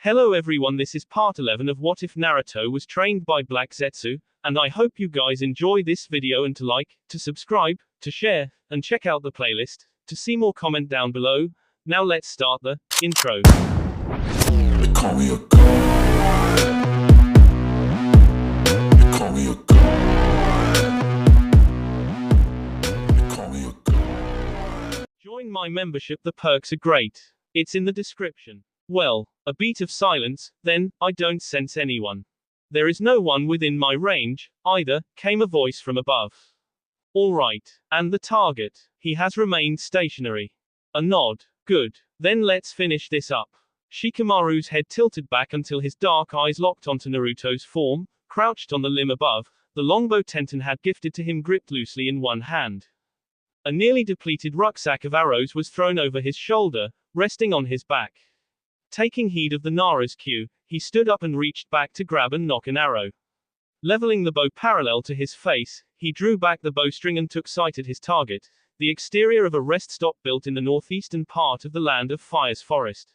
Hello everyone, this is part 11 of What If Naruto Was Trained by Black Zetsu, and I hope you guys enjoy this video and to like, to subscribe, to share, and check out the playlist, to see more comment down below. Now let's start the intro. They call me a god. They call me a god. They call me a god. Join my membership, the perks are great. It's in the description. Well, a beat of silence, then, I don't sense anyone. There is no one within my range, either, came a voice from above. Alright, and the target, he has remained stationary. A nod, good, then let's finish this up. Shikamaru's head tilted back until his dark eyes locked onto Naruto's form, crouched on the limb above, the longbow Tenten had gifted to him gripped loosely in one hand. A nearly depleted rucksack of arrows was thrown over his shoulder, resting on his back. Taking heed of the Nara's cue, he stood up and reached back to grab and nock an arrow. Leveling the bow parallel to his face, he drew back the bowstring and took sight at his target, the exterior of a rest stop built in the northeastern part of the Land of Fire's forest.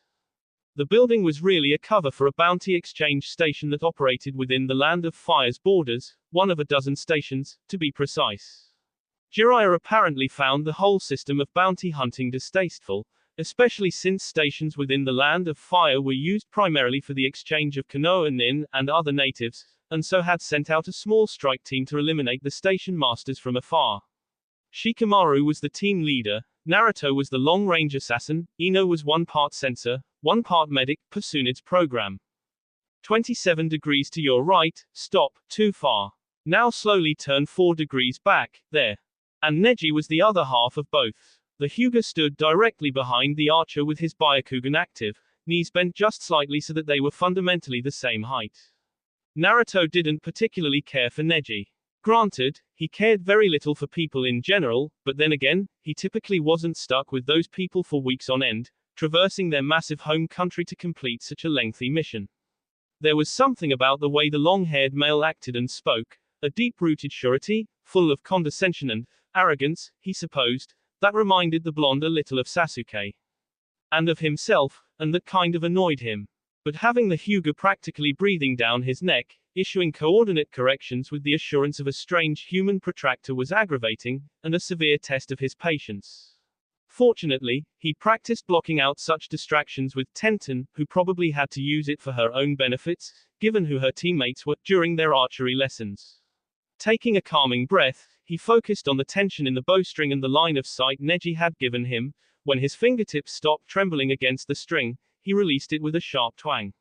The building was really a cover for a bounty exchange station that operated within the Land of Fire's borders, one of a dozen stations, to be precise. Jiraiya apparently found the whole system of bounty hunting distasteful, especially since stations within the Land of Fire were used primarily for the exchange of Konoha nin and other natives, and so had sent out a small strike team to eliminate the station masters from afar. Shikamaru was the team leader, Naruto was the long-range assassin, Ino was one part censor, one part medic, Pasunid's program. 27 degrees to your right, stop, too far. Now slowly turn 4 degrees back, there. And Neji was the other half of both. The Hyuga stood directly behind the archer with his Byakugan active, knees bent just slightly so that they were fundamentally the same height. Naruto didn't particularly care for Neji. Granted, he cared very little for people in general, but then again, he typically wasn't stuck with those people for weeks on end, traversing their massive home country to complete such a lengthy mission. There was something about the way the long-haired male acted and spoke, a deep-rooted surety, full of condescension and arrogance, he supposed, that reminded the blonde a little of Sasuke. And of himself, and that kind of annoyed him. But having the Hyuga practically breathing down his neck, issuing coordinate corrections with the assurance of a strange human protractor was aggravating, and a severe test of his patience. Fortunately, he practiced blocking out such distractions with Tenten, who probably had to use it for her own benefits, given who her teammates were, during their archery lessons. Taking a calming breath, he focused on the tension in the bowstring and the line of sight Neji had given him. When his fingertips stopped trembling against the string, he released it with a sharp twang.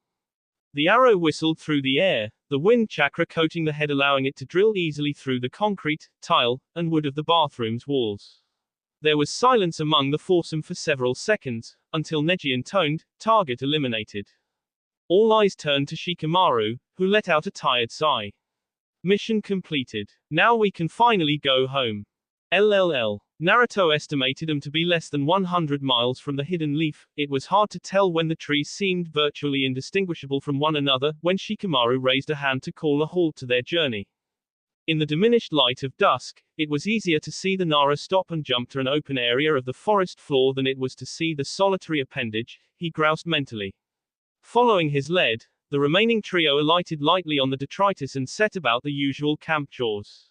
The arrow whistled through the air, the wind chakra coating the head allowing it to drill easily through the concrete, tile, and wood of the bathroom's walls. There was silence among the foursome for several seconds, until Neji intoned, "Target eliminated." All eyes turned to Shikamaru, who let out a tired sigh. Mission completed. Now we can finally go home. LLL. Naruto estimated them to be less than 100 miles from the hidden leaf. It was hard to tell when the trees seemed virtually indistinguishable from one another, when Shikamaru raised a hand to call a halt to their journey. In the diminished light of dusk, it was easier to see the Nara stop and jump to an open area of the forest floor than it was to see the solitary appendage, he groused mentally. Following his lead, the remaining trio alighted lightly on the detritus and set about the usual camp chores.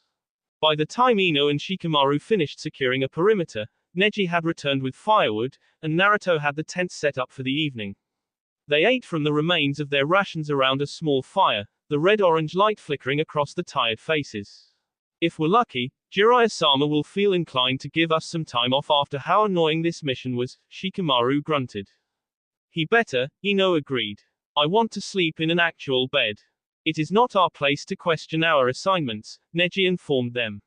By the time Ino and Shikamaru finished securing a perimeter, Neji had returned with firewood, and Naruto had the tent set up for the evening. They ate from the remains of their rations around a small fire, the red-orange light flickering across the tired faces. If we're lucky, Jiraiya-sama will feel inclined to give us some time off after how annoying this mission was, Shikamaru grunted. He better, Ino agreed. I want to sleep in an actual bed. It is not our place to question our assignments, Neji informed them.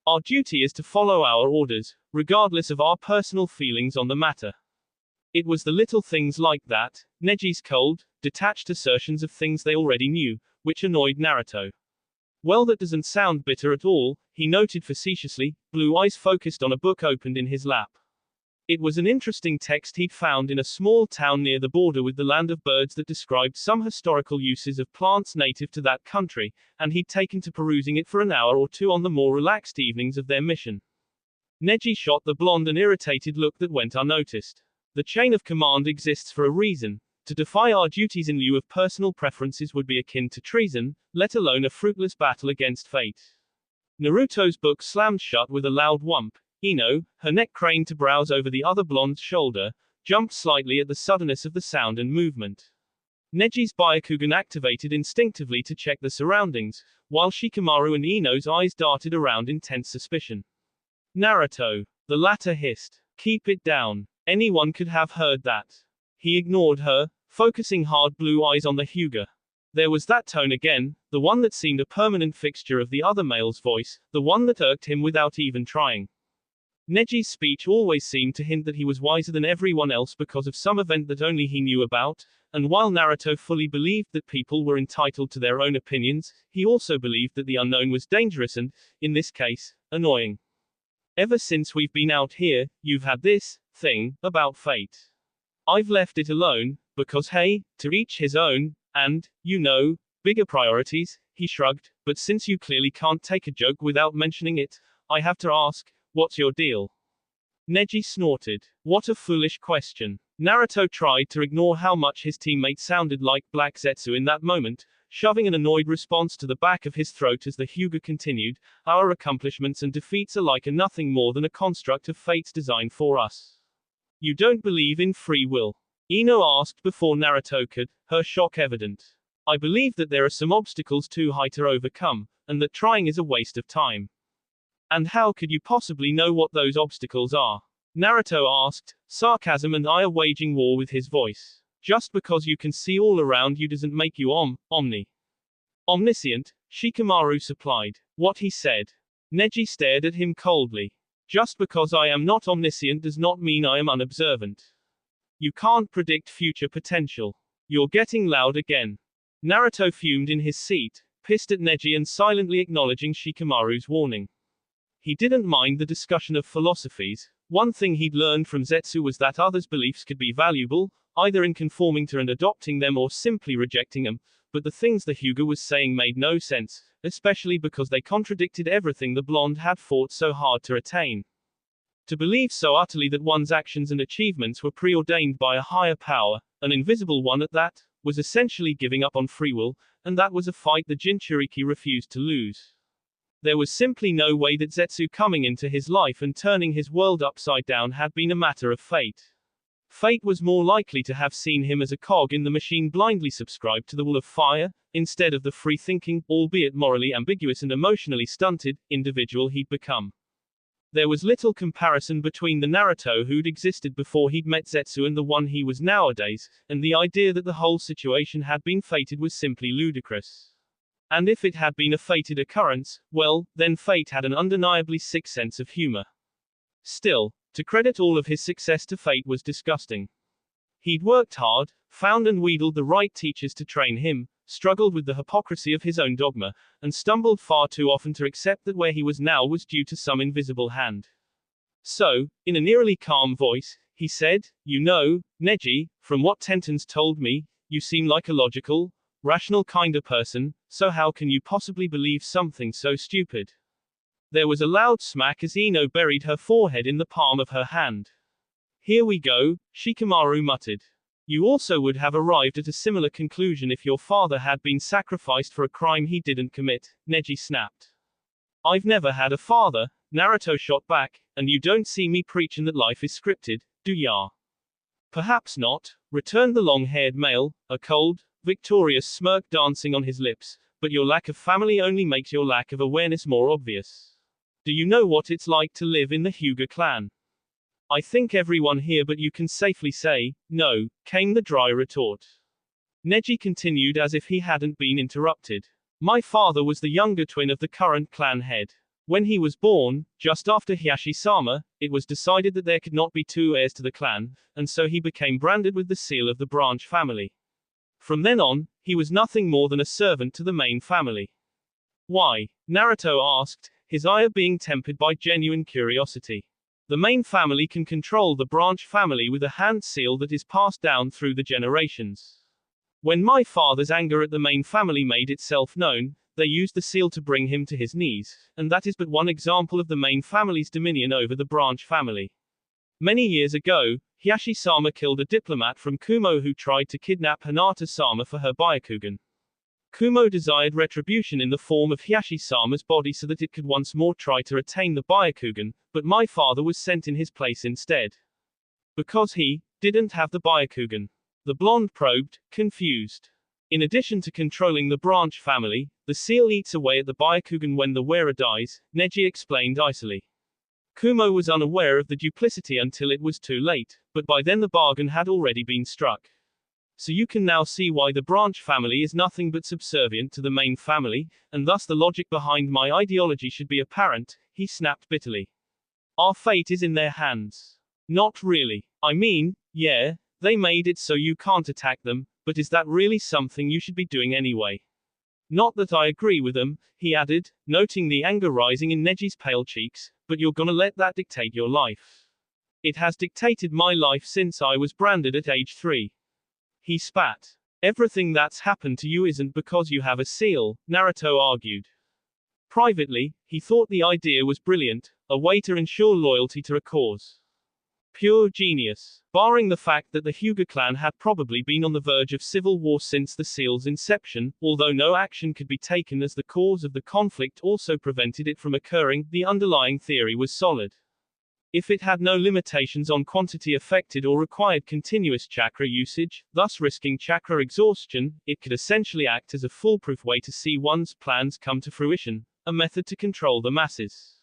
Our duty is to follow our orders, regardless of our personal feelings on the matter. It was the little things like that, Neji's cold, detached assertions of things they already knew, which annoyed Naruto. Well, that doesn't sound bitter at all, he noted facetiously, blue eyes focused on a book opened in his lap. It was an interesting text he'd found in a small town near the border with the Land of Birds that described some historical uses of plants native to that country, and he'd taken to perusing it for an hour or two on the more relaxed evenings of their mission. Neji shot the blonde an irritated look that went unnoticed. The chain of command exists for a reason. To defy our duties in lieu of personal preferences would be akin to treason, let alone a fruitless battle against fate. Naruto's book slammed shut with a loud whump. Ino, her neck craned to browse over the other blonde's shoulder, jumped slightly at the suddenness of the sound and movement. Neji's Byakugan activated instinctively to check the surroundings, while Shikamaru and Ino's eyes darted around in tense suspicion. Naruto. The latter hissed. Keep it down. Anyone could have heard that. He ignored her, focusing hard blue eyes on the Hyuga. There was that tone again, the one that seemed a permanent fixture of the other male's voice, the one that irked him without even trying. Neji's speech always seemed to hint that he was wiser than everyone else because of some event that only he knew about, and while Naruto fully believed that people were entitled to their own opinions, he also believed that the unknown was dangerous and, in this case, annoying. Ever since we've been out here, you've had this thing about fate. I've left it alone, because hey, to each his own, and, you know, bigger priorities, he shrugged, but since you clearly can't take a joke without mentioning it, I have to ask, what's your deal? Neji snorted. What a foolish question. Naruto tried to ignore how much his teammate sounded like Black Zetsu in that moment, shoving an annoyed response to the back of his throat as the Hyuga continued, our accomplishments and defeats alike are nothing more than a construct of fate's design for us. You don't believe in free will? Ino asked before Naruto could, her shock evident. I believe that there are some obstacles too high to overcome, and that trying is a waste of time. And how could you possibly know what those obstacles are? Naruto asked, sarcasm and ire waging war with his voice. Just because you can see all around you doesn't make you omniscient, Shikamaru supplied. What he said. Neji stared at him coldly. Just because I am not omniscient does not mean I am unobservant. You can't predict future potential. You're getting loud again. Naruto fumed in his seat, pissed at Neji and silently acknowledging Shikamaru's warning. He didn't mind the discussion of philosophies. One thing he'd learned from Zetsu was that others' beliefs could be valuable, either in conforming to and adopting them or simply rejecting them, but the things the Hyuga was saying made no sense, especially because they contradicted everything the blonde had fought so hard to attain. To believe so utterly that one's actions and achievements were preordained by a higher power, an invisible one at that, was essentially giving up on free will, and that was a fight the Jinchuriki refused to lose. There was simply no way that Zetsu coming into his life and turning his world upside down had been a matter of fate. Fate was more likely to have seen him as a cog in the machine blindly subscribed to the will of fire, instead of the free-thinking, albeit morally ambiguous and emotionally stunted, individual he'd become. There was little comparison between the Naruto who'd existed before he'd met Zetsu and the one he was nowadays, and the idea that the whole situation had been fated was simply ludicrous. And if it had been a fated occurrence, well, then fate had an undeniably sick sense of humor. Still, to credit all of his success to fate was disgusting. He'd worked hard, found and wheedled the right teachers to train him, struggled with the hypocrisy of his own dogma, and stumbled far too often to accept that where he was now was due to some invisible hand. So, in an eerily calm voice, he said, you know, Neji, from what Tenten's told me, you seem like a logical, rational kind of person, so how can you possibly believe something so stupid? There was a loud smack as Ino buried her forehead in the palm of her hand. Here we go, Shikamaru muttered. You also would have arrived at a similar conclusion if your father had been sacrificed for a crime he didn't commit, Neji snapped. I've never had a father, Naruto shot back, and you don't see me preaching that life is scripted, do ya? Perhaps not, returned the long-haired male, a cold, victorious smirk dancing on his lips, but your lack of family only makes your lack of awareness more obvious. Do you know what it's like to live in the Hyuga clan? I think everyone here but you can safely say, no, came the dry retort. Neji continued as if he hadn't been interrupted. My father was the younger twin of the current clan head. When he was born, just after Hiyashi-sama, it was decided that there could not be two heirs to the clan, and so he became branded with the seal of the branch family. From then on, he was nothing more than a servant to the main family. Why? Naruto asked, his ire being tempered by genuine curiosity. The main family can control the branch family with a hand seal that is passed down through the generations. When my father's anger at the main family made itself known, they used the seal to bring him to his knees, and that is but one example of the main family's dominion over the branch family. Many years ago, Hiyashi-sama killed a diplomat from Kumo who tried to kidnap Hinata-sama for her Byakugan. Kumo desired retribution in the form of Hiyashi-sama's body so that it could once more try to retain the Byakugan, but my father was sent in his place instead. Because he didn't have the Byakugan. The blonde probed, confused. In addition to controlling the branch family, the seal eats away at the Byakugan when the wearer dies, Neji explained icily. Kumo was unaware of the duplicity until it was too late, but by then the bargain had already been struck. So you can now see why the branch family is nothing but subservient to the main family, and thus the logic behind my ideology should be apparent, he snapped bitterly. Our fate is in their hands. Not really. I mean, yeah, they made it so you can't attack them, but is that really something you should be doing anyway? Not that I agree with them, he added, noting the anger rising in Neji's pale cheeks, but you're gonna let that dictate your life. It has dictated my life since I was branded at age 3. He spat. Everything that's happened to you isn't because you have a seal, Naruto argued. Privately, he thought the idea was brilliant, a way to ensure loyalty to a cause. Pure genius. Barring the fact that the Hyuga clan had probably been on the verge of civil war since the seal's inception, although no action could be taken as the cause of the conflict also prevented it from occurring, the underlying theory was solid. If it had no limitations on quantity affected or required continuous chakra usage, thus risking chakra exhaustion, it could essentially act as a foolproof way to see one's plans come to fruition, a method to control the masses.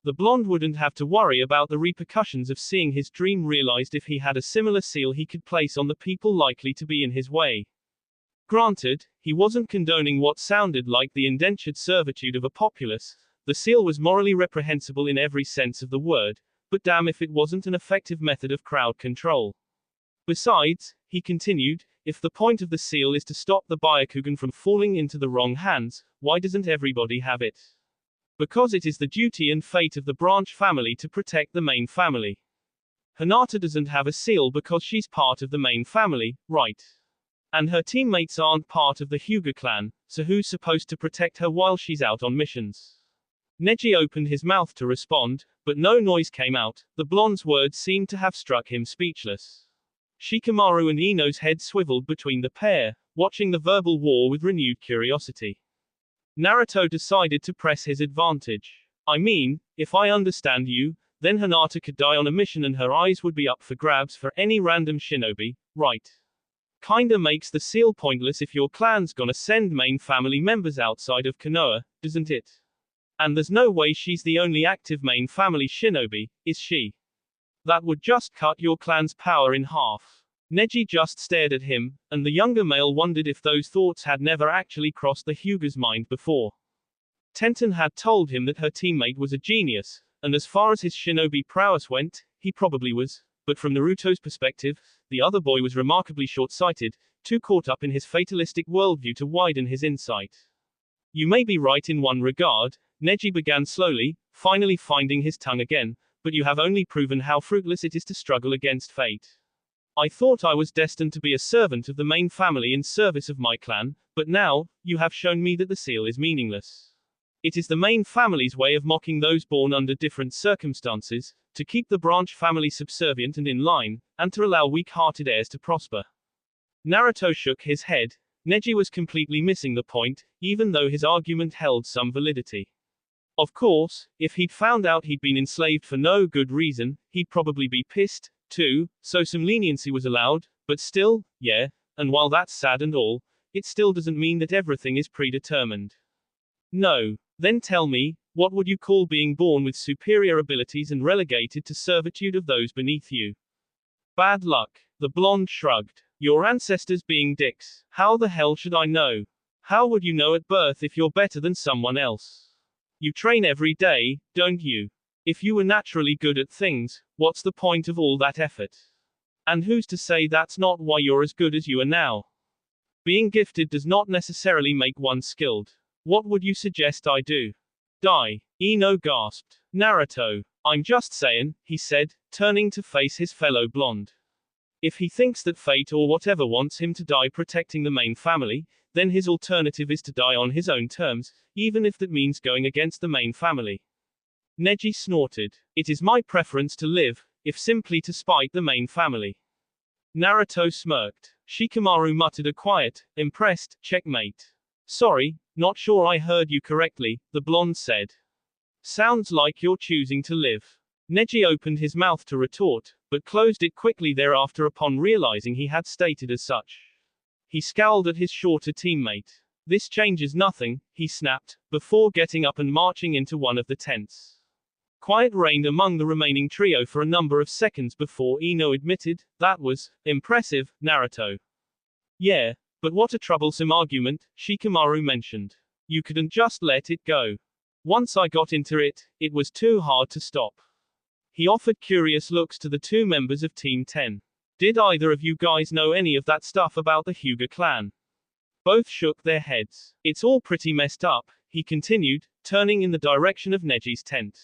The blonde wouldn't have to worry about the repercussions of seeing his dream realized if he had a similar seal he could place on the people likely to be in his way. Granted, he wasn't condoning what sounded like the indentured servitude of a populace. The seal was morally reprehensible in every sense of the word, but damn if it wasn't an effective method of crowd control. Besides, he continued, if the point of the seal is to stop the Byakugan from falling into the wrong hands, why doesn't everybody have it? Because it is the duty and fate of the branch family to protect the main family. Hinata doesn't have a seal because she's part of the main family, right? And her teammates aren't part of the Hyuga clan, so who's supposed to protect her while she's out on missions? Neji opened his mouth to respond, but no noise came out. The blonde's words seemed to have struck him speechless. Shikamaru and Ino's heads swiveled between the pair, watching the verbal war with renewed curiosity. Naruto decided to press his advantage. I mean, if I understand you, then Hinata could die on a mission and her eyes would be up for grabs for any random shinobi, right? Kinda makes the seal pointless if your clan's gonna send main family members outside of Konoha, doesn't it? And there's no way she's the only active main family shinobi, is she? That would just cut your clan's power in half. Neji just stared at him, and the younger male wondered if those thoughts had never actually crossed the Hyuga's mind before. Tenten had told him that her teammate was a genius, and as far as his shinobi prowess went, he probably was, but from Naruto's perspective, the other boy was remarkably short-sighted, too caught up in his fatalistic worldview to widen his insight. You may be right in one regard, Neji began slowly, finally finding his tongue again, but you have only proven how fruitless it is to struggle against fate. I thought I was destined to be a servant of the main family in service of my clan, but now, you have shown me that the seal is meaningless. It is the main family's way of mocking those born under different circumstances, to keep the branch family subservient and in line, and to allow weak-hearted heirs to prosper. Naruto shook his head. Neji was completely missing the point, even though his argument held some validity. Of course, if he'd found out he'd been enslaved for no good reason, he'd probably be pissed, too, so some leniency was allowed, but still, yeah, and while that's sad and all, it still doesn't mean that everything is predetermined. No. Then tell me, what would you call being born with superior abilities and relegated to servitude of those beneath you? Bad luck. The blonde shrugged. Your ancestors being dicks. How the hell should I know? How would you know at birth if you're better than someone else? You train every day, don't you? If you were naturally good at things, what's the point of all that effort? And who's to say that's not why you're as good as you are now? Being gifted does not necessarily make one skilled. What would you suggest I do? Die. Ino gasped. Naruto. I'm just saying, he said, turning to face his fellow blonde. If he thinks that fate or whatever wants him to die protecting the main family, then his alternative is to die on his own terms, even if that means going against the main family. Neji snorted. It is my preference to live, if simply to spite the main family. Naruto smirked. Shikamaru muttered a quiet, impressed, checkmate. Sorry, not sure I heard you correctly, the blonde said. Sounds like you're choosing to live. Neji opened his mouth to retort, but closed it quickly thereafter upon realizing he had stated as such. He scowled at his shorter teammate. This changes nothing, he snapped, before getting up and marching into one of the tents. Quiet reigned among the remaining trio for a number of seconds before Ino admitted, that was impressive, Naruto. Yeah, but what a troublesome argument, Shikamaru mentioned. You couldn't just let it go. Once I got into it, it was too hard to stop. He offered curious looks to the two members of Team 10. Did either of you guys know any of that stuff about the Hyuga clan? Both shook their heads. It's all pretty messed up, he continued, turning in the direction of Neji's tent.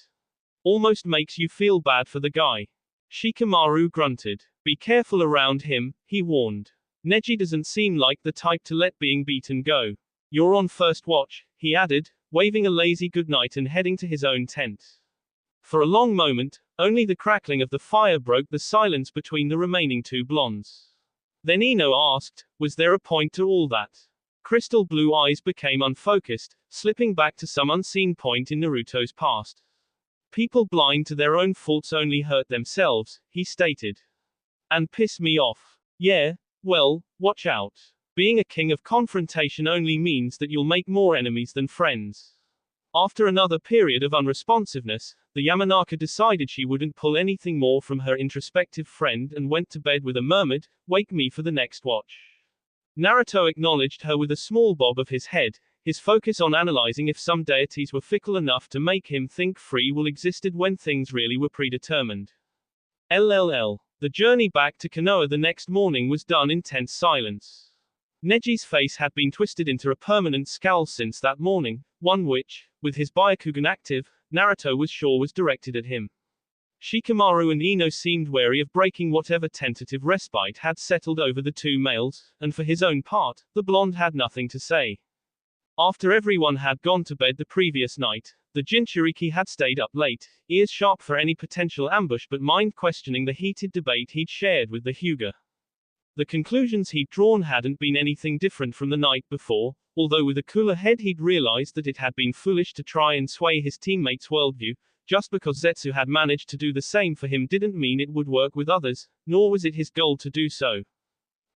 Almost makes you feel bad for the guy. Shikamaru grunted. Be careful around him, he warned. Neji doesn't seem like the type to let being beaten go. You're on first watch, he added, waving a lazy goodnight and heading to his own tent. For a long moment, only the crackling of the fire broke the silence between the remaining two blondes. Then Ino asked, was there a point to all that? Crystal blue eyes became unfocused, slipping back to some unseen point in Naruto's past. People blind to their own faults only hurt themselves, he stated. And piss me off. Yeah, well, watch out. Being a king of confrontation only means that you'll make more enemies than friends. After another period of unresponsiveness, the Yamanaka decided she wouldn't pull anything more from her introspective friend and went to bed with a murmured, wake me for the next watch. Naruto acknowledged her with a small bob of his head, his focus on analyzing if some deities were fickle enough to make him think free will existed when things really were predetermined. LLL. The journey back to Konoha the next morning was done in tense silence. Neji's face had been twisted into a permanent scowl since that morning, one which, with his Byakugan active, Naruto was sure was directed at him. Shikamaru and Ino seemed wary of breaking whatever tentative respite had settled over the two males, and for his own part, the blonde had nothing to say. After everyone had gone to bed the previous night, the Jinchuriki had stayed up late, ears sharp for any potential ambush but mind questioning the heated debate he'd shared with the Hyuga. The conclusions he'd drawn hadn't been anything different from the night before, although with a cooler head he'd realized that it had been foolish to try and sway his teammates' worldview. Just because Zetsu had managed to do the same for him didn't mean it would work with others, nor was it his goal to do so.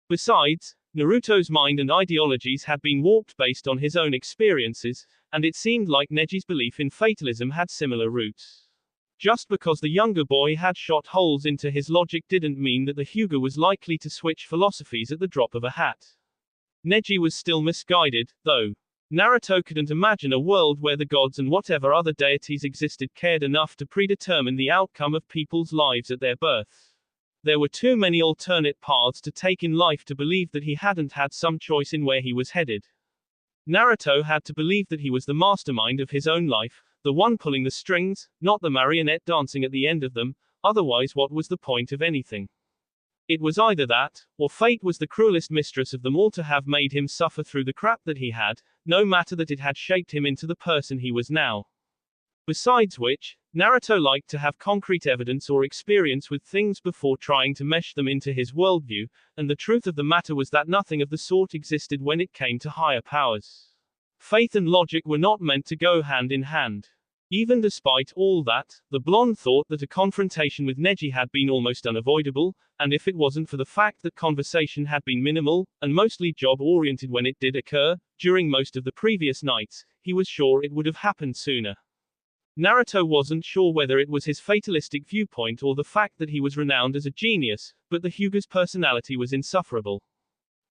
Besides, Naruto's mind and ideologies had been warped based on his own experiences, and it seemed like Neji's belief in fatalism had similar roots. Just because the younger boy had shot holes into his logic didn't mean that the Hyuga was likely to switch philosophies at the drop of a hat. Neji was still misguided, though. Naruto couldn't imagine a world where the gods and whatever other deities existed cared enough to predetermine the outcome of people's lives at their birth. There were too many alternate paths to take in life to believe that he hadn't had some choice in where he was headed. Naruto had to believe that he was the mastermind of his own life, the one pulling the strings, not the marionette dancing at the end of them, otherwise what was the point of anything? It was either that, or fate was the cruelest mistress of them all to have made him suffer through the crap that he had, no matter that it had shaped him into the person he was now. Besides which, Naruto liked to have concrete evidence or experience with things before trying to mesh them into his worldview, and the truth of the matter was that nothing of the sort existed when it came to higher powers. Faith and logic were not meant to go hand in hand. Even despite all that, the blonde thought that a confrontation with Neji had been almost unavoidable, and if it wasn't for the fact that conversation had been minimal, and mostly job-oriented when it did occur, during most of the previous nights, he was sure it would have happened sooner. Naruto wasn't sure whether it was his fatalistic viewpoint or the fact that he was renowned as a genius, but the Hyuga's personality was insufferable.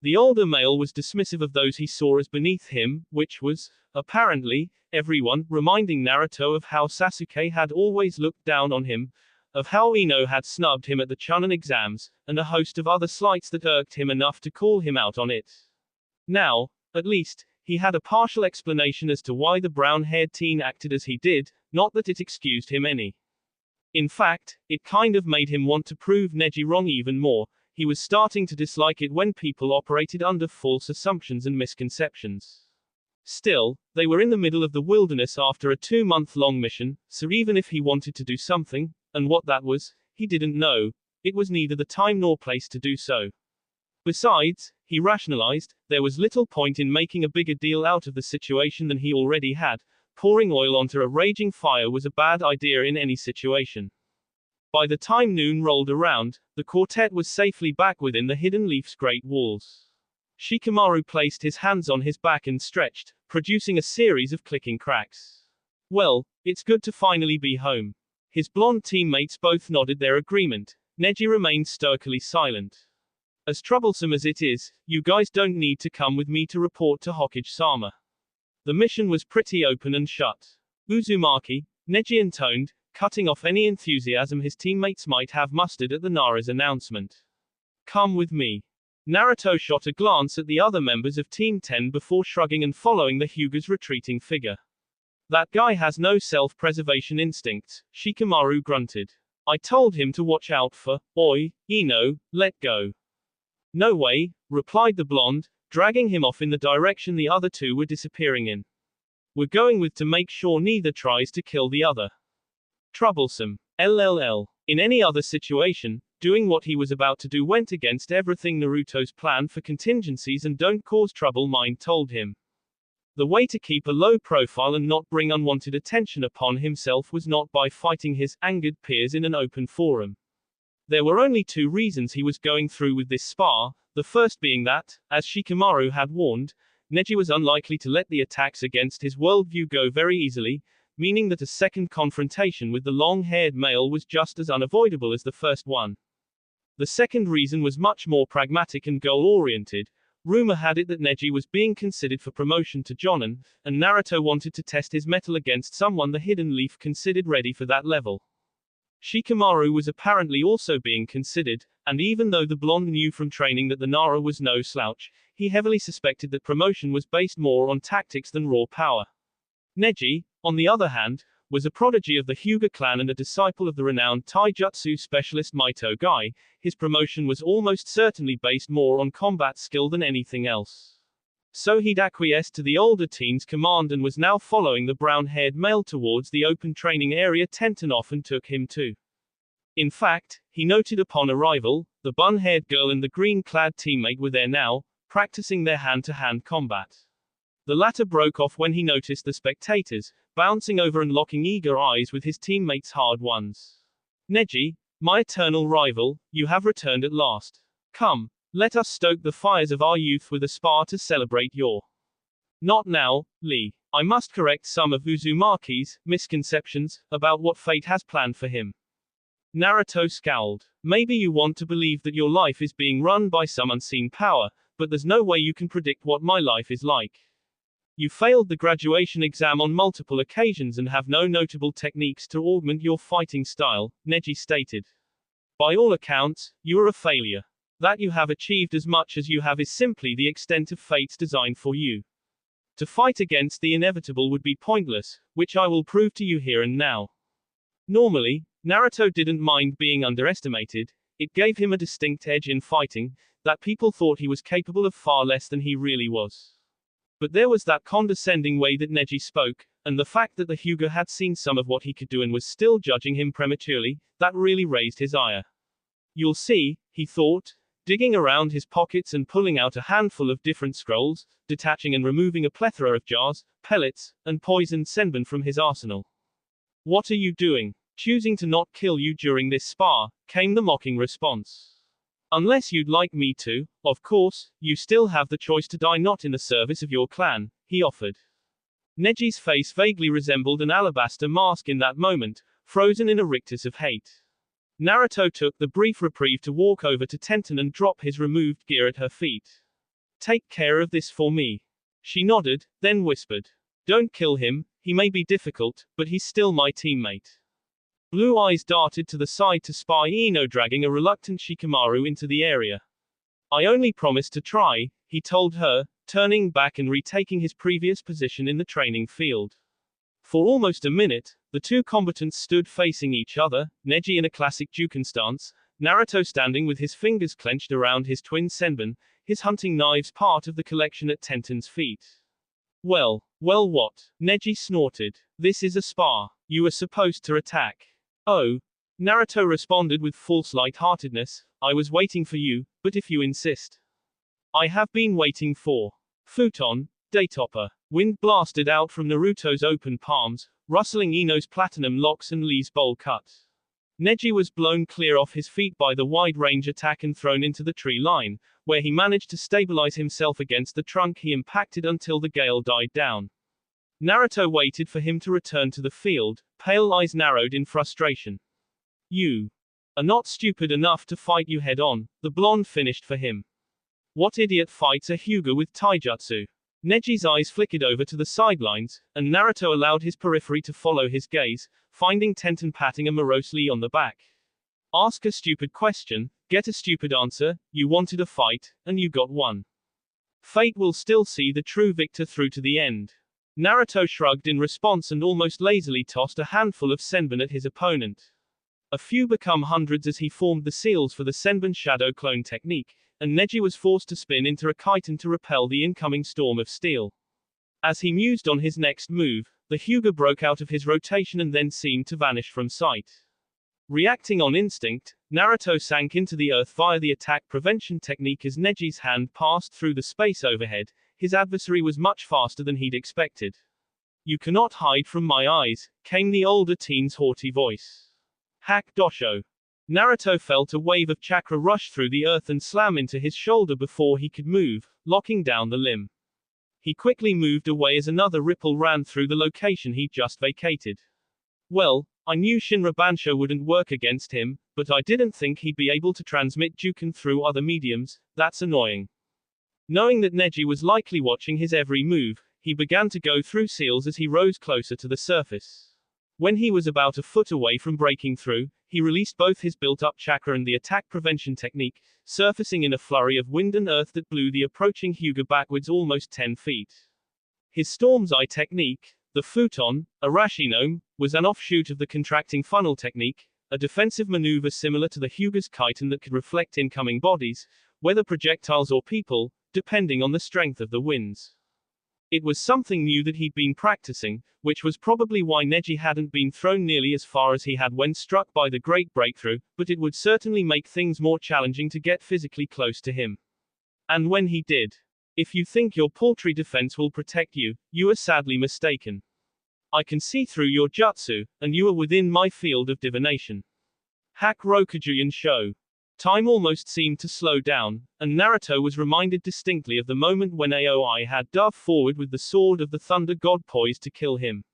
The older male was dismissive of those he saw as beneath him, which was, apparently, everyone, reminding Naruto of how Sasuke had always looked down on him, of how Ino had snubbed him at the Chunin exams, and a host of other slights that irked him enough to call him out on it. Now, at least, he had a partial explanation as to why the brown-haired teen acted as he did, not that it excused him any. In fact, it kind of made him want to prove Neji wrong even more. He was starting to dislike it when people operated under false assumptions and misconceptions. Still, they were in the middle of the wilderness after a 2-month-long mission, so even if he wanted to do something, and what that was, he didn't know. It was neither the time nor place to do so. Besides, he rationalized, there was little point in making a bigger deal out of the situation than he already had. Pouring oil onto a raging fire was a bad idea in any situation. By the time noon rolled around, the quartet was safely back within the Hidden Leaf's great walls. Shikamaru placed his hands on his back and stretched, producing a series of clicking cracks. Well, it's good to finally be home. His blonde teammates both nodded their agreement. Neji remained stoically silent. As troublesome as it is, you guys don't need to come with me to report to Hokage-sama. The mission was pretty open and shut. Uzumaki, Neji intoned, cutting off any enthusiasm his teammates might have mustered at the Nara's announcement. Come with me. Naruto shot a glance at the other members of Team 10 before shrugging and following the Hyuga's retreating figure. That guy has no self-preservation instincts, Shikamaru grunted. I told him to watch out for, oi, Ino, let go. No way, replied the blonde, dragging him off in the direction the other two were disappearing in. We're going with to make sure neither tries to kill the other. Troublesome. LLL. In any other situation, doing what he was about to do went against everything Naruto's plan for contingencies and don't cause trouble mind told him. The way to keep a low profile and not bring unwanted attention upon himself was not by fighting his angered peers in an open forum. There were only two reasons he was going through with this spar, the first being that, as Shikamaru had warned, Neji was unlikely to let the attacks against his worldview go very easily, meaning that a second confrontation with the long-haired male was just as unavoidable as the first one. The second reason was much more pragmatic and goal-oriented. Rumor had it that Neji was being considered for promotion to Jonin, and Naruto wanted to test his mettle against someone the Hidden Leaf considered ready for that level. Shikamaru was apparently also being considered, and even though the blonde knew from training that the Nara was no slouch, he heavily suspected that promotion was based more on tactics than raw power. Neji, on the other hand, was a prodigy of the Hyuga clan and a disciple of the renowned taijutsu specialist Maito Gai. His promotion was almost certainly based more on combat skill than anything else. So he'd acquiesced to the older teen's command and was now following the brown-haired male towards the open training area Tenten often took him to. In fact, he noted upon arrival, the bun-haired girl and the green-clad teammate were there now, practicing their hand-to-hand combat. The latter broke off when he noticed the spectators, bouncing over and locking eager eyes with his teammates' hard ones. Neji, my eternal rival, you have returned at last. Come, let us stoke the fires of our youth with a spar to celebrate your. Not now, Lee. I must correct some of Uzumaki's misconceptions about what fate has planned for him. Naruto scowled. Maybe you want to believe that your life is being run by some unseen power, but there's no way you can predict what my life is like. You failed the graduation exam on multiple occasions and have no notable techniques to augment your fighting style, Neji stated. By all accounts, you are a failure. That you have achieved as much as you have is simply the extent of fate's design for you. To fight against the inevitable would be pointless, which I will prove to you here and now. Normally, Naruto didn't mind being underestimated. It gave him a distinct edge in fighting, that people thought he was capable of far less than he really was. But there was that condescending way that Neji spoke, and the fact that the Hyuga had seen some of what he could do and was still judging him prematurely, that really raised his ire. You'll see, he thought, digging around his pockets and pulling out a handful of different scrolls, detaching and removing a plethora of jars, pellets, and poisoned senbon from his arsenal. What are you doing? Choosing to not kill you during this spar, came the mocking response. Unless you'd like me to, of course, you still have the choice to die not in the service of your clan, he offered. Neji's face vaguely resembled an alabaster mask in that moment, frozen in a rictus of hate. Naruto took the brief reprieve to walk over to Tenten and drop his removed gear at her feet. Take care of this for me. She nodded, then whispered. Don't kill him, he may be difficult, but he's still my teammate. Blue eyes darted to the side to spy Ino dragging a reluctant Shikamaru into the area. I only promised to try, he told her, turning back and retaking his previous position in the training field. For almost a minute, the two combatants stood facing each other, Neji in a classic Juken stance, Naruto standing with his fingers clenched around his twin senbon, his hunting knives part of the collection at Tenten's feet. Well what? Neji snorted. This is a spar. You are supposed to attack. Oh. Naruto responded with false lightheartedness, I was waiting for you, but if you insist. I have been waiting for. Futon, Daytopper. Wind blasted out from Naruto's open palms, rustling Ino's platinum locks and Lee's bowl cut. Neji was blown clear off his feet by the wide-range attack and thrown into the tree line, where he managed to stabilize himself against the trunk he impacted until the gale died down. Naruto waited for him to return to the field, pale eyes narrowed in frustration. You are not stupid enough to fight you head-on, the blonde finished for him. What idiot fights a Hyuga with taijutsu? Neji's eyes flickered over to the sidelines, and Naruto allowed his periphery to follow his gaze, finding Tenten patting him morosely on the back. Ask a stupid question, get a stupid answer, you wanted a fight, and you got one. Fate will still see the true victor through to the end. Naruto shrugged in response and almost lazily tossed a handful of senbon at his opponent. A few become hundreds as he formed the seals for the senbon shadow clone technique, and Neji was forced to spin into a chitin to repel the incoming storm of steel. As he mused on his next move, the Hyuga broke out of his rotation and then seemed to vanish from sight. Reacting on instinct, Naruto sank into the earth via the attack prevention technique as Neji's hand passed through the space overhead. His adversary was much faster than he'd expected. You cannot hide from my eyes, came the older teen's haughty voice. Hack dosho. Naruto felt a wave of chakra rush through the earth and slam into his shoulder before he could move, locking down the limb. He quickly moved away as another ripple ran through the location he'd just vacated. Well, I knew Shinra Bansho wouldn't work against him, but I didn't think he'd be able to transmit Juken through other mediums, that's annoying. Knowing that Neji was likely watching his every move, he began to go through seals as he rose closer to the surface. When he was about a foot away from breaking through, he released both his built-up chakra and the attack prevention technique, surfacing in a flurry of wind and earth that blew the approaching Hyuga backwards almost 10 feet. His Storm's Eye technique, the Futon, Arashinome, was an offshoot of the contracting funnel technique, a defensive maneuver similar to the Hyuga's chitin that could reflect incoming bodies, whether projectiles or people, depending on the strength of the winds. It was something new that he'd been practicing, which was probably why Neji hadn't been thrown nearly as far as he had when struck by the Great Breakthrough, but it would certainly make things more challenging to get physically close to him. And when he did. If you think your paltry defense will protect you, you are sadly mistaken. I can see through your jutsu, and you are within my field of divination. Hack Rokujuyan Show. Time almost seemed to slow down, and Naruto was reminded distinctly of the moment when Aoi had dove forward with the sword of the thunder god poised to kill him.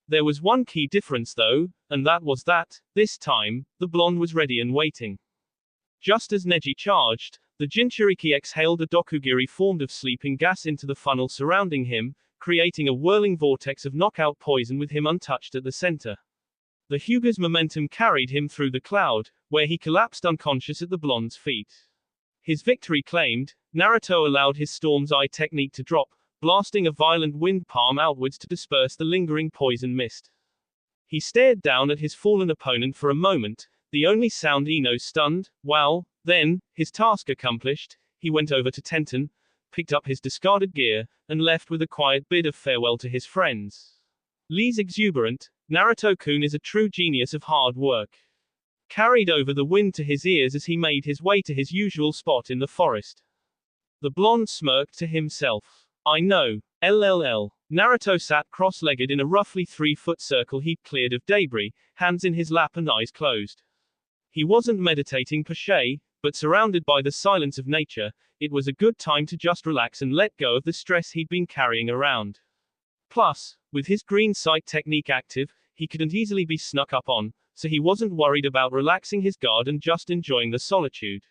There was one key difference though, and that was that, this time, the blonde was ready and waiting. Just as Neji charged, the Jinchuriki exhaled a dokugiri formed of sleeping gas into the funnel surrounding him, creating a whirling vortex of knockout poison with him untouched at the center. The Hyuga's momentum carried him through the cloud, where he collapsed unconscious at the blonde's feet. His victory claimed, Naruto allowed his Storm's Eye technique to drop, blasting a violent wind palm outwards to disperse the lingering poison mist. He stared down at his fallen opponent for a moment, the only sound Ino's stunned, wow, then, his task accomplished, he went over to Tenten, picked up his discarded gear, and left with a quiet bid of farewell to his friends. Lee's exuberant, Naruto-kun is a true genius of hard work. Carried over the wind to his ears as he made his way to his usual spot in the forest. The blonde smirked to himself. I know. LLL. Naruto sat cross-legged in a roughly 3-foot circle he'd cleared of debris, hands in his lap and eyes closed. He wasn't meditating per se, but surrounded by the silence of nature, it was a good time to just relax and let go of the stress he'd been carrying around. Plus, with his green sight technique active, he couldn't easily be snuck up on, so he wasn't worried about relaxing his guard and just enjoying the solitude.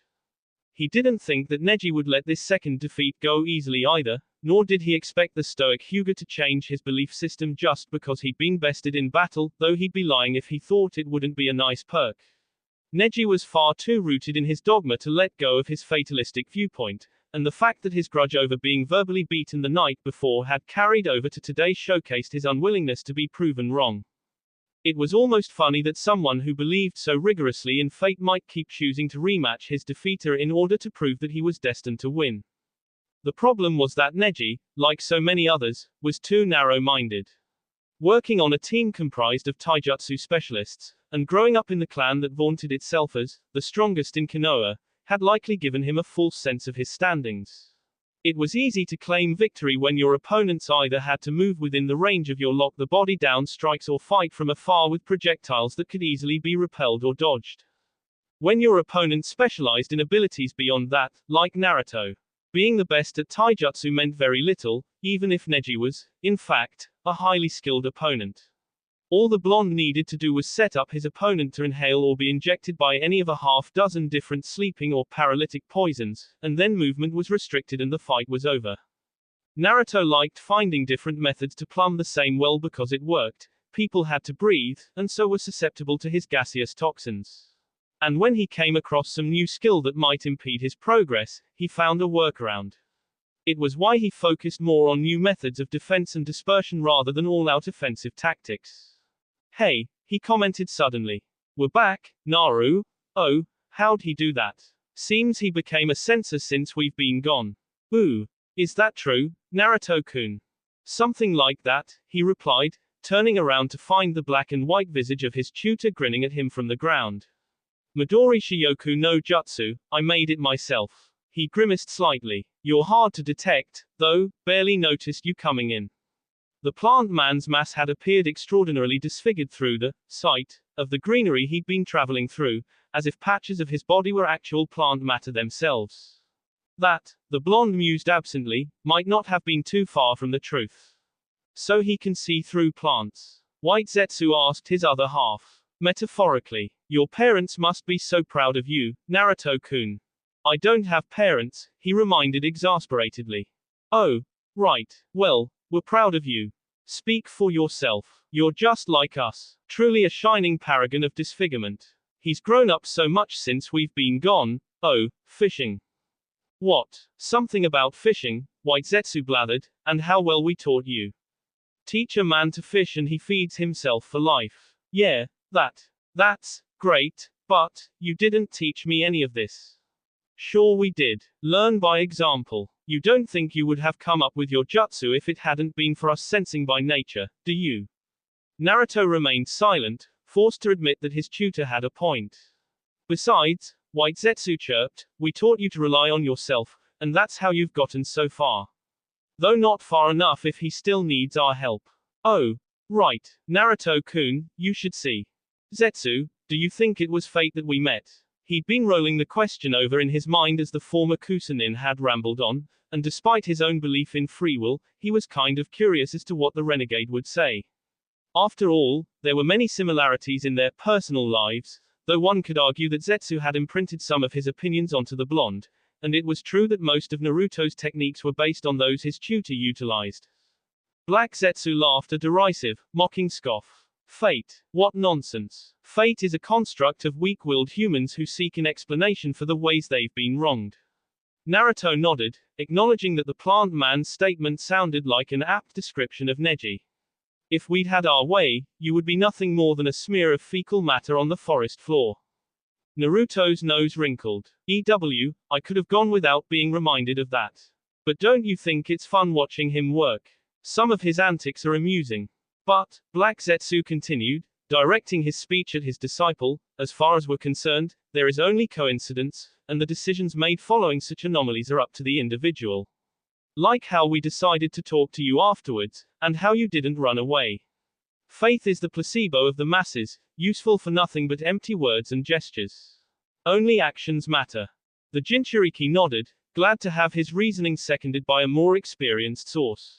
He didn't think that Neji would let this second defeat go easily either, nor did he expect the stoic Hyuga to change his belief system just because he'd been bested in battle, though he'd be lying if he thought it wouldn't be a nice perk. Neji was far too rooted in his dogma to let go of his fatalistic viewpoint, and the fact that his grudge over being verbally beaten the night before had carried over to today showcased his unwillingness to be proven wrong. It was almost funny that someone who believed so rigorously in fate might keep choosing to rematch his defeater in order to prove that he was destined to win. The problem was that Neji, like so many others, was too narrow-minded. Working on a team comprised of taijutsu specialists, and growing up in the clan that vaunted itself as the strongest in Konoha, had likely given him a false sense of his standings. It was easy to claim victory when your opponents either had to move within the range of your lock the body down strikes or fight from afar with projectiles that could easily be repelled or dodged. When your opponent specialized in abilities beyond that, like Naruto, being the best at taijutsu meant very little, even if Neji was, in fact, a highly skilled opponent. All the blonde needed to do was set up his opponent to inhale or be injected by any of a half-dozen different sleeping or paralytic poisons, and then movement was restricted and the fight was over. Naruto liked finding different methods to plumb the same well because it worked. People had to breathe, and so were susceptible to his gaseous toxins. And when he came across some new skill that might impede his progress, he found a workaround. It was why he focused more on new methods of defense and dispersion rather than all-out offensive tactics. Hey, he commented suddenly. We're back, Naru. Oh, how'd he do that? Seems he became a sensor since we've been gone. Ooh, is that true, Naruto-kun? Something like that, he replied, turning around to find the black and white visage of his tutor grinning at him from the ground. Midori Shiyoku no Jutsu, I made it myself. He grimaced slightly. You're hard to detect, though, barely noticed you coming in. The plant man's mass had appeared extraordinarily disfigured through the sight of the greenery he'd been traveling through, as if patches of his body were actual plant matter themselves. That, the blonde mused absently, might not have been too far from the truth. So he can see through plants? White Zetsu asked his other half. Metaphorically. Your parents must be so proud of you, Naruto-kun. I don't have parents, he reminded exasperatedly. Oh, right, well, we're proud of you. Speak for yourself. You're just like us. Truly a shining paragon of disfigurement. He's grown up so much since we've been gone. Oh, fishing. What? Something about fishing, White Zetsu blathered, and how well we taught you. Teach a man to fish and he feeds himself for life. Yeah, that's great, but you didn't teach me any of this. Sure we did. Learn by example. You don't think you would have come up with your jutsu if it hadn't been for us sensing by nature, do you? Naruto remained silent, forced to admit that his tutor had a point. Besides, White Zetsu chirped, we taught you to rely on yourself, and that's how you've gotten so far. Though not far enough if he still needs our help. Oh, right, Naruto-kun, you should see. Zetsu, do you think it was fate that we met? He'd been rolling the question over in his mind as the former Kusanin had rambled on, and despite his own belief in free will, he was kind of curious as to what the renegade would say. After all, there were many similarities in their personal lives, though one could argue that Zetsu had imprinted some of his opinions onto the blonde, and it was true that most of Naruto's techniques were based on those his tutor utilized. Black Zetsu laughed a derisive, mocking scoff. Fate. What nonsense. Fate is a construct of weak-willed humans who seek an explanation for the ways they've been wronged. Naruto nodded, acknowledging that the plant man's statement sounded like an apt description of Neji. If we'd had our way, you would be nothing more than a smear of fecal matter on the forest floor. Naruto's nose wrinkled. I could have gone without being reminded of that. But don't you think it's fun watching him work? Some of his antics are amusing. But, Black Zetsu continued, directing his speech at his disciple, as far as we're concerned, there is only coincidence, and the decisions made following such anomalies are up to the individual. Like how we decided to talk to you afterwards, and how you didn't run away. Faith is the placebo of the masses, useful for nothing but empty words and gestures. Only actions matter. The Jinchuriki nodded, glad to have his reasoning seconded by a more experienced source.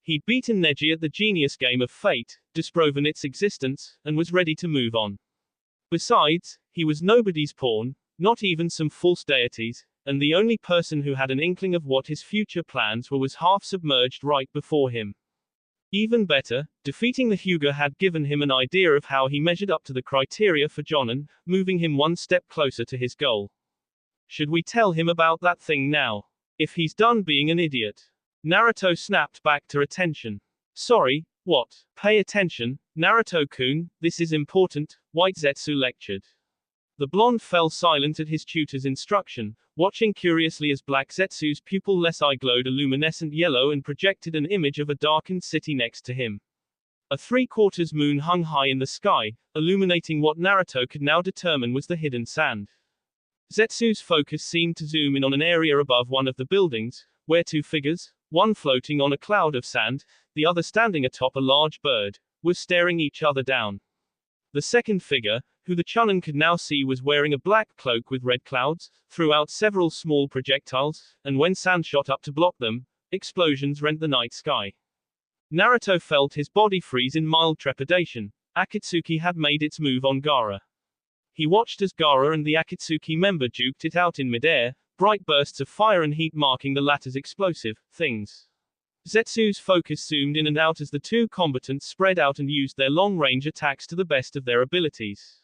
He'd beaten Neji at the genius game of fate, disproven its existence, and was ready to move on. Besides, he was nobody's pawn, not even some false deities, and the only person who had an inkling of what his future plans were was half submerged right before him. Even better, defeating the Hyuga had given him an idea of how he measured up to the criteria for Jonin, moving him one step closer to his goal. Should we tell him about that thing now? If he's done being an idiot. Naruto snapped back to attention. Sorry, what? Pay attention, Naruto-kun, this is important, White Zetsu lectured. The blonde fell silent at his tutor's instruction, watching curiously as Black Zetsu's pupil-less eye glowed a luminescent yellow and projected an image of a darkened city next to him. A three-quarters moon hung high in the sky, illuminating what Naruto could now determine was the hidden sand. Zetsu's focus seemed to zoom in on an area above one of the buildings, where two figures, one floating on a cloud of sand, the other standing atop a large bird, were staring each other down. The second figure, who the Chunin could now see, was wearing a black cloak with red clouds, threw out several small projectiles, and when sand shot up to block them, explosions rent the night sky. Naruto felt his body freeze in mild trepidation. Akatsuki had made its move on Gaara. He watched as Gaara and the Akatsuki member duked it out in midair, bright bursts of fire and heat marking the latter's explosive things. Zetsu's focus zoomed in and out as the two combatants spread out and used their long-range attacks to the best of their abilities.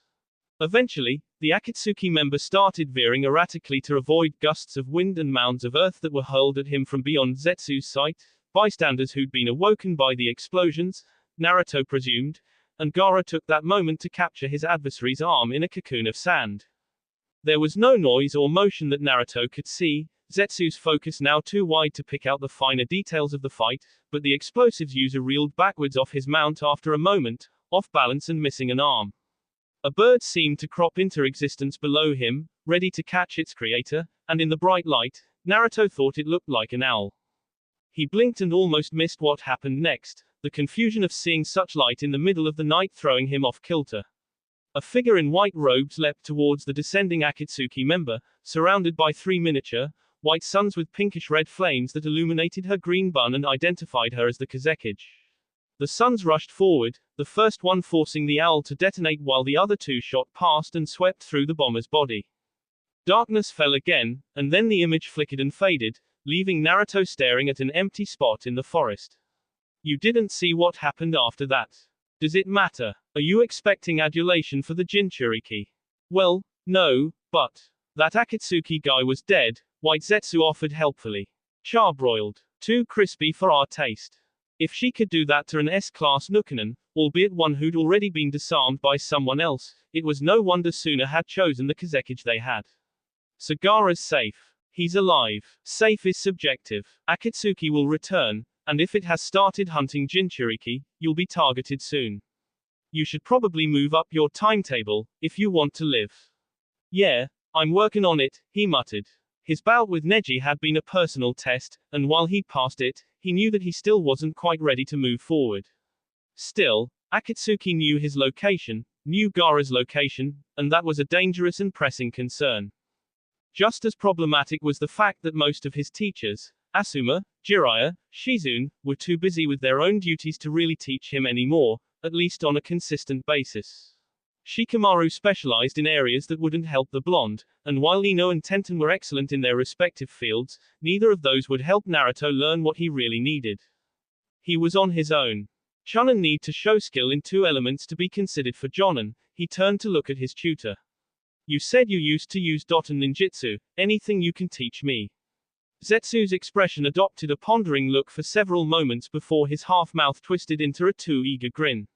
Eventually, the Akatsuki member started veering erratically to avoid gusts of wind and mounds of earth that were hurled at him from beyond Zetsu's sight. Bystanders who'd been awoken by the explosions, Naruto presumed, and Gaara took that moment to capture his adversary's arm in a cocoon of sand. There was no noise or motion that Naruto could see, Zetsu's focus now too wide to pick out the finer details of the fight, but the explosives user reeled backwards off his mount after a moment, off balance and missing an arm. A bird seemed to crop into existence below him, ready to catch its creator, and in the bright light, Naruto thought it looked like an owl. He blinked and almost missed what happened next, the confusion of seeing such light in the middle of the night throwing him off kilter. A figure in white robes leapt towards the descending Akatsuki member, surrounded by three miniature, white suns with pinkish-red flames that illuminated her green bun and identified her as the Kazekage. The suns rushed forward, the first one forcing the owl to detonate while the other two shot past and swept through the bomber's body. Darkness fell again, and then the image flickered and faded, leaving Naruto staring at an empty spot in the forest. You didn't see what happened after that. Does it matter? Are you expecting adulation for the Jinchuriki? Well, no, but that Akatsuki guy was dead, White Zetsu offered helpfully. Charbroiled. Too crispy for our taste. If she could do that to an S-class Nukenin, albeit one who'd already been disarmed by someone else, it was no wonder Suna had chosen the Kazekage they had. So Gaara's safe. He's alive. Safe is subjective. Akatsuki will return, and if it has started hunting Jinchuriki, you'll be targeted soon. You should probably move up your timetable, if you want to live. Yeah, I'm working on it, he muttered. His bout with Neji had been a personal test, and while he'd passed it, he knew that he still wasn't quite ready to move forward. Still, Akatsuki knew his location, knew Gaara's location, and that was a dangerous and pressing concern. Just as problematic was the fact that most of his teachers, Asuma, Jiraiya, Shizune, were too busy with their own duties to really teach him anymore, at least on a consistent basis. Shikamaru specialized in areas that wouldn't help the blonde, and while Ino and Tenten were excellent in their respective fields, neither of those would help Naruto learn what he really needed. He was on his own. Chunin need to show skill in two elements to be considered for Jonin. He turned to look at his tutor. You said you used to use Doton ninjutsu, anything you can teach me? Zetsu's expression adopted a pondering look for several moments before his half-mouth twisted into a too-eager grin.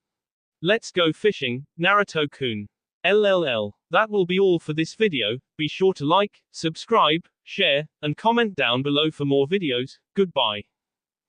Let's go fishing, Naruto-kun. LLL. That will be all for this video. Be sure to like, subscribe, share, and comment down below for more videos. Goodbye.